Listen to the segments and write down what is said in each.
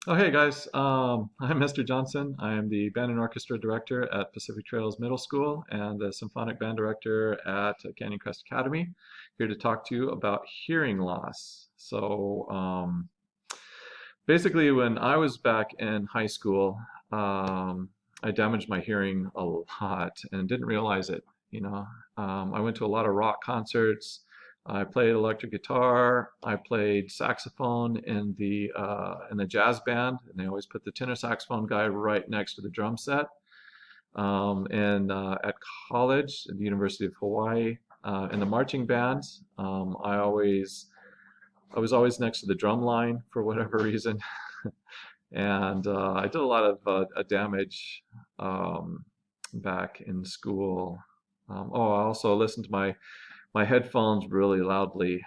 Oh, hey guys. I'm Mr. Johnson. I am the band and orchestra director at Pacific Trails Middle School and the symphonic band director at Canyon Crest Academy. Here to talk to you about hearing loss. Basically, when I was back in high school, I damaged my hearing a lot and didn't realize it. I went to a lot of rock concerts. I played electric guitar. I played saxophone in the jazz band, and they always put the tenor saxophone guy right next to the drum set. And At college at the University of Hawaii, in the marching band, I was always next to the drum line for whatever reason, and I did a lot of damage back in school. I also listened to my headphones really loudly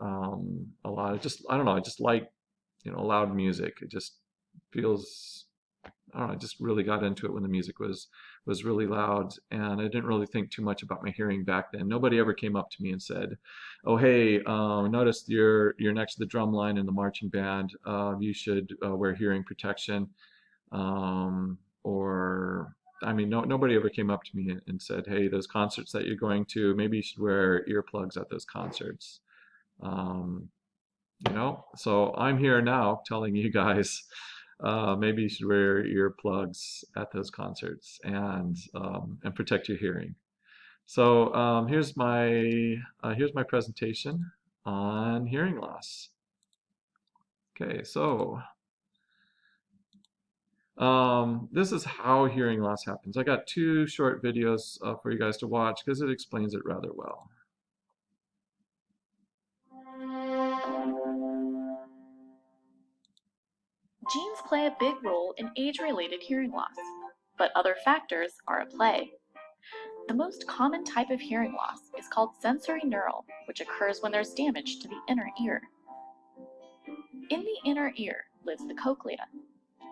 a lot. I don't know. I just like loud music. It just feels I don't know. I just really got into it when the music was really loud, and I didn't really think too much about my hearing back then. Nobody ever came up to me and said, "Oh, hey, noticed you're next to the drum line in the marching band. You should wear hearing protection." Or I mean, nobody ever came up to me and said, "Hey, those concerts that you're going to, maybe you should wear earplugs at those concerts." Um, so I'm here now telling you guys, maybe you should wear earplugs at those concerts and protect your hearing. So here's my presentation on hearing loss. Okay, so this is how hearing loss happens. I got two short videos for you guys to watch because it explains it rather well. Genes play a big role in age-related hearing loss, but other factors are at play. The most common type of hearing loss is called sensorineural, which occurs when there's damage to the inner ear. In the inner ear lives the cochlea.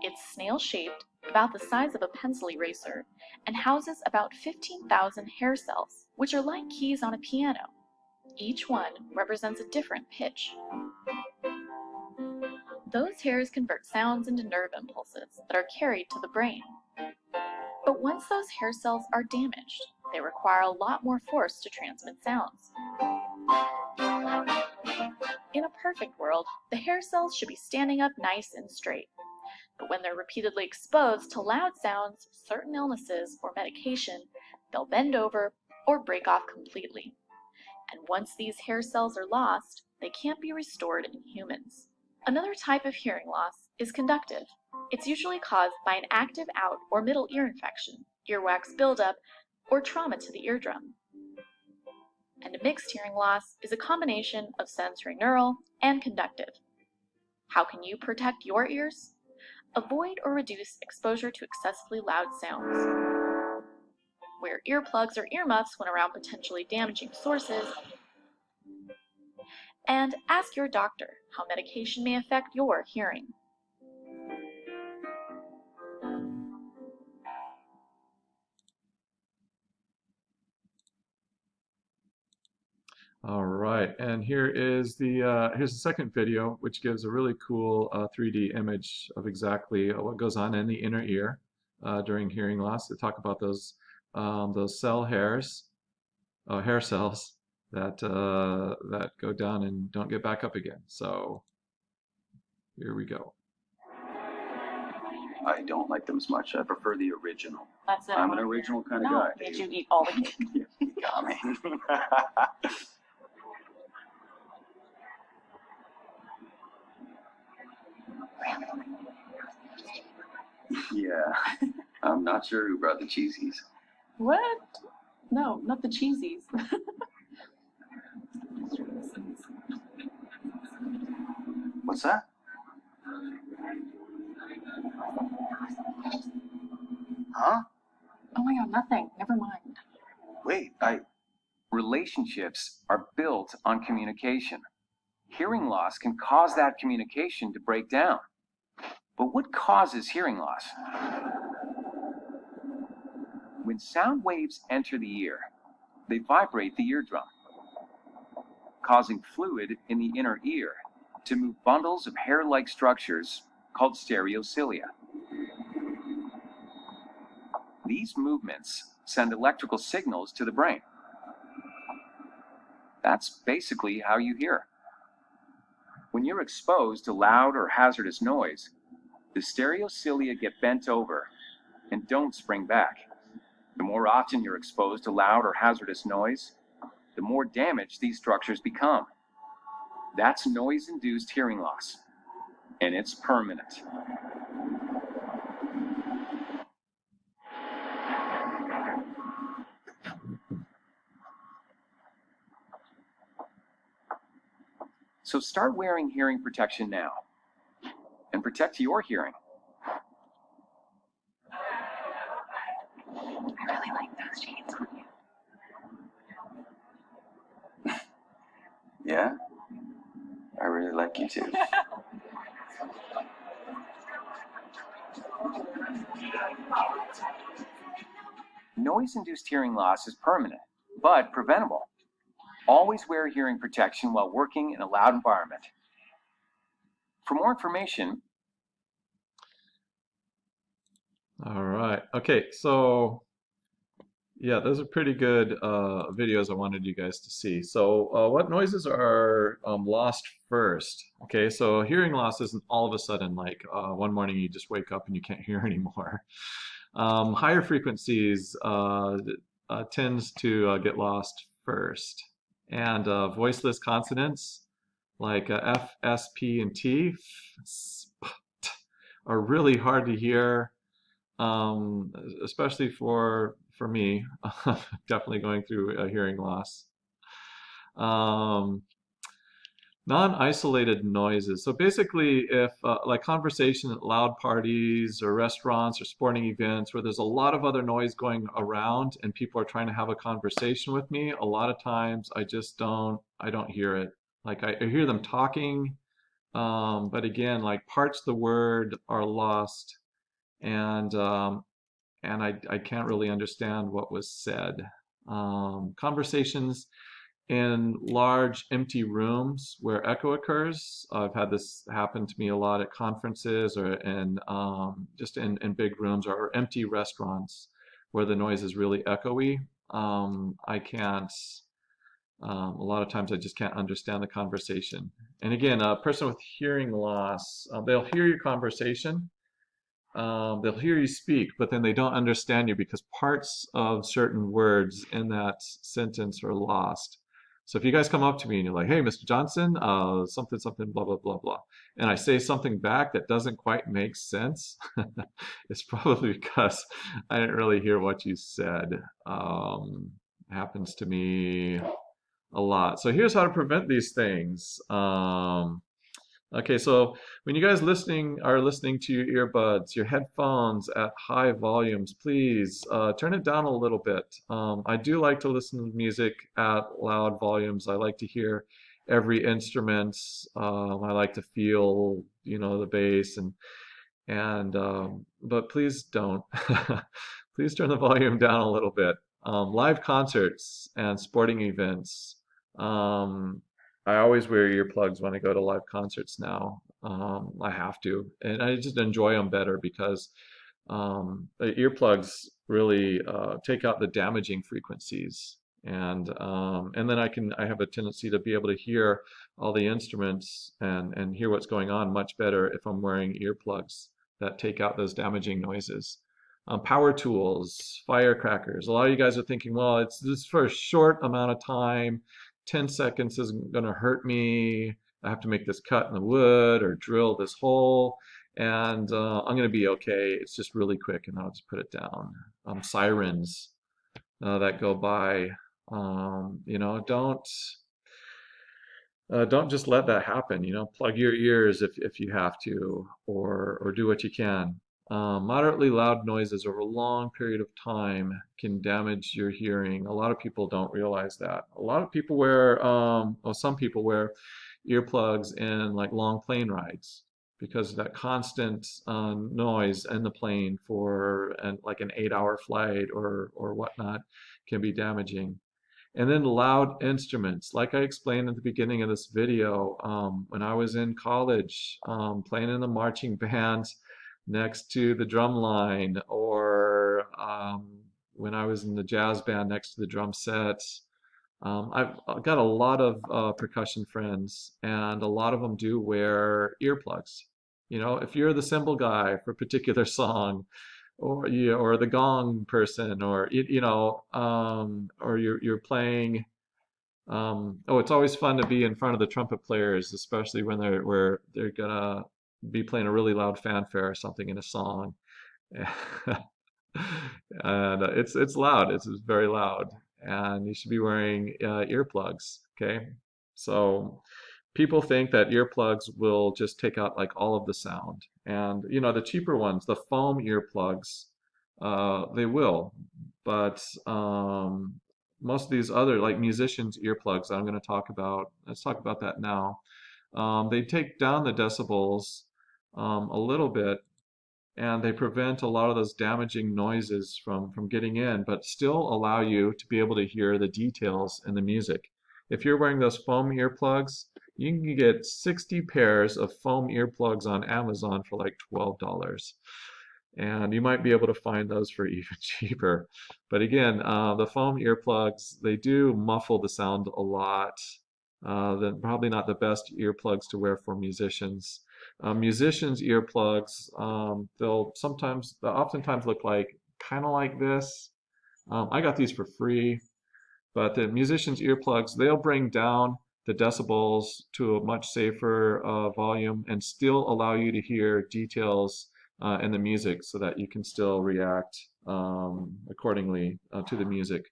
It's snail-shaped, about the size of a pencil eraser, and houses about 15,000 hair cells, which are like keys on a piano. Each one represents a different pitch. Those hairs convert sounds into nerve impulses that are carried to the brain. But once those hair cells are damaged, they require a lot more force to transmit sounds. In a perfect world, the hair cells should be standing up nice and straight. But when they're repeatedly exposed to loud sounds, certain illnesses, or medication, they'll bend over or break off completely. And once these hair cells are lost, they can't be restored in humans. Another type of hearing loss is conductive. It's usually caused by an active out or middle ear infection, earwax buildup, or trauma to the eardrum. And a mixed hearing loss is a combination of sensorineural and conductive. How can you protect your ears? Avoid or reduce exposure to excessively loud sounds. Wear earplugs or earmuffs when around potentially damaging sources. And ask your doctor how medication may affect your hearing. All right, and here's the second video, which gives a really cool 3D image of exactly what goes on in the inner ear during hearing loss. They talk about those hair cells that go down and don't get back up again. So here we go. I don't like them as much. I prefer the original. That's it. I'm an original kind of guy. Did you eat all the cake? You got me. Yeah, I'm not sure who brought the cheesies. What? No, not the cheesies. What's that? Huh? Oh my god, nothing. Never mind. Wait, relationships are built on communication. Hearing loss can cause that communication to break down. But what causes hearing loss? When sound waves enter the ear, they vibrate the eardrum, causing fluid in the inner ear to move bundles of hair-like structures called stereocilia. These movements send electrical signals to the brain. That's basically how you hear. When you're exposed to loud or hazardous noise, the stereocilia get bent over and don't spring back. The more often you're exposed to loud or hazardous noise, the more damaged these structures become. That's noise-induced hearing loss, and it's permanent. So start wearing hearing protection now, and protect your hearing. I really like those jeans on you. Yeah? I really like you too. Noise-induced hearing loss is permanent, but preventable. Always wear hearing protection while working in a loud environment. For more information... All right. Okay, so yeah, those are pretty good videos I wanted you guys to see. So what noises are lost first? Okay, so hearing loss isn't all of a sudden like one morning you just wake up and you can't hear anymore. Higher frequencies tends to get lost first. And voiceless consonants like F, S, P, and T are really hard to hear, especially for me. Definitely going through a hearing loss. Non-isolated noises. So basically, if like conversation at loud parties or restaurants or sporting events where there's a lot of other noise going around and people are trying to have a conversation with me, a lot of times I don't hear it. Like I hear them talking, but again, like parts of the word are lost, and I can't really understand what was said. Conversations in large empty rooms where echo occurs. I've had this happen to me a lot at conferences or in just in big rooms or empty restaurants where the noise is really echoey. I can't, a lot of times I just can't understand the conversation. And again, a person with hearing loss, they'll hear your conversation, they'll hear you speak, but then they don't understand you because parts of certain words in that sentence are lost. So if you guys come up to me and you're like, "Hey, Mr. Johnson, something, something, blah, blah, blah, blah," and I say something back that doesn't quite make sense, it's probably because I didn't really hear what you said. Happens to me a lot. So here's how to prevent these things. Okay, so when you guys are listening to your earbuds, your headphones at high volumes, please turn it down a little bit. I do like to listen to music at loud volumes. I like to hear every instrument. I like to feel, the bass but please don't. Please turn the volume down a little bit. Live concerts and sporting events. I always wear earplugs when I go to live concerts now. I have to, and I just enjoy them better because the earplugs really take out the damaging frequencies, and then I have a tendency to be able to hear all the instruments and hear what's going on much better if I'm wearing earplugs that take out those damaging noises. Power tools, firecrackers. A lot of you guys are thinking, well, it's just for a short amount of time. 10 seconds isn't going to hurt me. I have to make this cut in the wood or drill this hole, and I'm going to be okay. It's just really quick, and I'll just put it down. Sirens that go by. Don't just let that happen. Plug your ears if you have to, or do what you can. Moderately loud noises over a long period of time can damage your hearing. A lot of people don't realize that. A lot of people some people wear earplugs in like long plane rides because that constant noise in the plane for like an 8-hour flight or whatnot can be damaging. And then loud instruments. Like I explained at the beginning of this video, when I was in college, playing in the marching band next to the drum line, or when I was in the jazz band next to the drum set. I've got a lot of percussion friends, and a lot of them do wear earplugs. You know, if you're the cymbal guy for a particular song, or the gong person, or or you're playing. Oh, it's always fun to be in front of the trumpet players, especially when they're gonna be playing a really loud fanfare or something in a song. And it's loud. It's very loud, and you should be wearing earplugs. Okay, so people think that earplugs will just take out like all of the sound, and the cheaper ones, the foam earplugs, they will, but most of these other like musicians earplugs that I'm going to talk about, let's talk about that now. They take down the decibels a little bit, and they prevent a lot of those damaging noises from getting in, but still allow you to be able to hear the details in the music. If you're wearing those foam earplugs, you can get 60 pairs of foam earplugs on Amazon for like $12. And you might be able to find those for even cheaper. But again, the foam earplugs, they do muffle the sound a lot. They're probably not the best earplugs to wear for musicians. Musicians' earplugs, they'll oftentimes look like kind of like this. I got these for free, but the musicians' earplugs, they'll bring down the decibels to a much safer volume and still allow you to hear details in the music, so that you can still react accordingly to the music.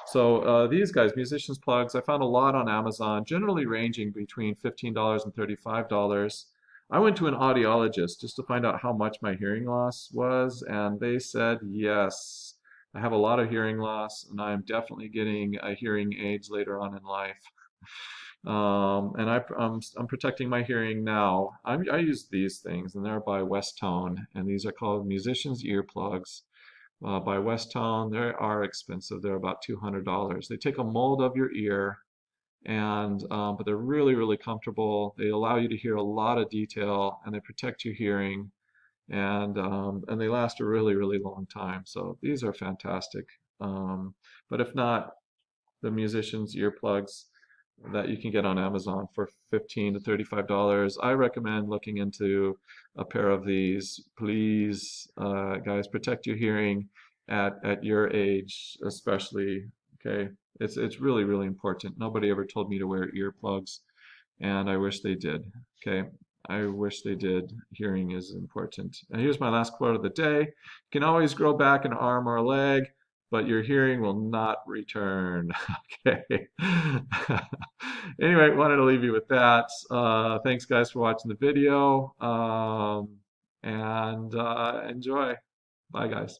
So these guys, musicians plugs, I found a lot on Amazon, generally ranging between $15 and $35. I went to an audiologist just to find out how much my hearing loss was, and they said, yes, I have a lot of hearing loss, and I'm definitely getting hearing aids later on in life. And I'm protecting my hearing now. I use these things, and they're by Westone, and these are called musicians earplugs by Westone. They are expensive. They're about $200. They take a mold of your ear, and but they're really, really comfortable. They allow you to hear a lot of detail, and they protect your hearing, and they last a really, really long time. So these are fantastic. But if not, the musicians earplugs that you can get on Amazon for $15 to $35. I recommend looking into a pair of these. Please, guys, protect your hearing at your age, especially. Okay, it's really, really important. Nobody ever told me to wear earplugs, and I wish they did. Okay, I wish they did. Hearing is important. And here's my last quote of the day. You can always grow back an arm or a leg, but your hearing will not return. Okay. Anyway, wanted to leave you with that. Thanks, guys, for watching the video, and enjoy. Bye, guys.